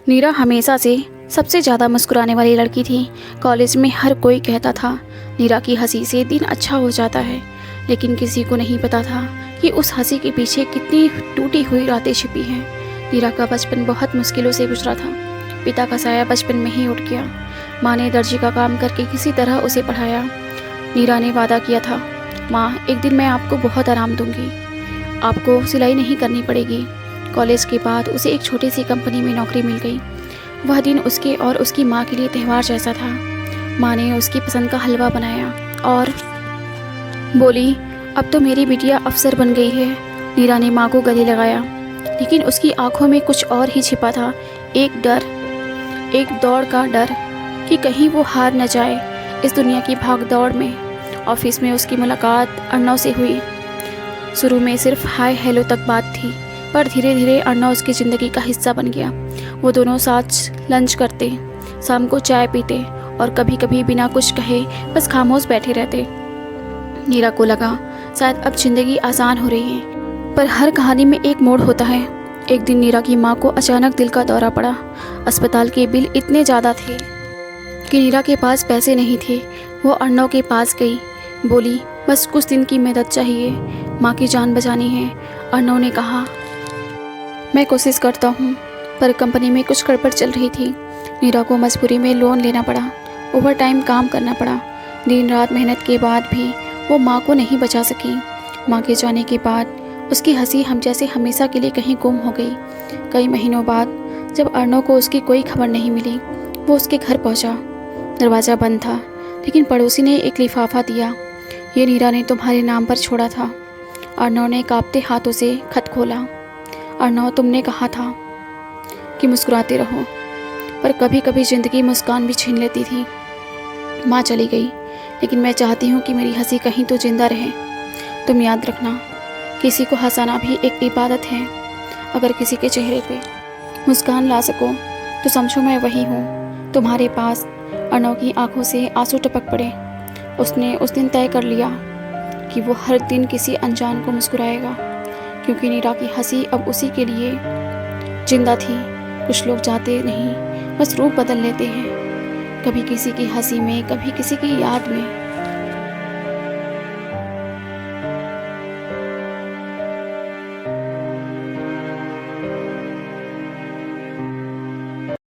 नीरा हमेशा से सबसे ज़्यादा मुस्कुराने वाली लड़की थी। कॉलेज में हर कोई कहता था नीरा की हंसी से दिन अच्छा हो जाता है, लेकिन किसी को नहीं पता था कि उस हंसी के पीछे कितनी टूटी हुई रातें छिपी हैं। नीरा का बचपन बहुत मुश्किलों से गुजरा था। पिता का साया बचपन में ही उठ गया। माँ ने दर्जी का काम करके किसी तरह उसे पढ़ाया। नीरा ने वादा किया था, माँ एक दिन मैं आपको बहुत आराम दूंगी, आपको सिलाई नहीं करनी पड़ेगी। कॉलेज के बाद उसे एक छोटी सी कंपनी में नौकरी मिल गई। वह दिन उसके और उसकी माँ के लिए त्यौहार जैसा था। माँ ने उसकी पसंद का हलवा बनाया और बोली, अब तो मेरी बिटिया अफसर बन गई है। नीरा ने माँ को गले लगाया, लेकिन उसकी आंखों में कुछ और ही छिपा था। एक डर, एक दौड़ का डर कि कहीं वो हार न जाए इस दुनिया की भाग दौड़ में। ऑफिस में उसकी मुलाकात अर्नव से हुई। शुरू में सिर्फ हाय हेलो तक बात थी, पर धीरे धीरे अर्नव उसकी ज़िंदगी का हिस्सा बन गया। वो दोनों साथ लंच करते, शाम को चाय पीते और कभी कभी बिना कुछ कहे बस खामोश बैठे रहते। नीरा को लगा शायद अब ज़िंदगी आसान हो रही है, पर हर कहानी में एक मोड़ होता है। एक दिन नीरा की माँ को अचानक दिल का दौरा पड़ा। अस्पताल के बिल इतने ज़्यादा थे कि नीरा के पास पैसे नहीं थे। वो अर्नव के पास गई, बोली, बस कुछ दिन की मदद चाहिए, माँ की जान बचानी है। अर्नव ने कहा, मैं कोशिश करता हूँ, पर कंपनी में कुछ गड़बड़ चल रही थी। नीरा को मजबूरी में लोन लेना पड़ा, ओवर टाइम काम करना पड़ा। दिन रात मेहनत के बाद भी वो माँ को नहीं बचा सकी। माँ के जाने के बाद उसकी हंसी हम जैसे हमेशा के लिए कहीं गुम हो गई। कई महीनों बाद जब अर्नव को उसकी कोई खबर नहीं मिली, वो उसके घर पहुँचा। दरवाज़ा बंद था, लेकिन पड़ोसी ने एक लिफाफा दिया। ये नीरा ने तुम्हारे नाम पर छोड़ा था। अर्नव ने कांपते हाथों से खत खोला। अर्नव, तुमने कहा था कि मुस्कुराते रहो, पर कभी कभी ज़िंदगी मुस्कान भी छीन लेती थी। माँ चली गई, लेकिन मैं चाहती हूँ कि मेरी हंसी कहीं तो जिंदा रहे। तुम याद रखना, किसी को हंसाना भी एक इबादत है। अगर किसी के चेहरे पे मुस्कान ला सको तो समझो मैं वही हूँ तुम्हारे पास। अर्नव की आंखों से आंसू टपक पड़े। उसने उस दिन तय कर लिया कि वो हर दिन किसी अनजान को मुस्कुराएगा, क्योंकि नीरा की हंसी अब उसी के लिए जिंदा थी। कुछ लोग जाते नहीं, बस रूप बदल लेते हैं, कभी किसी की हंसी में, कभी किसी की याद में।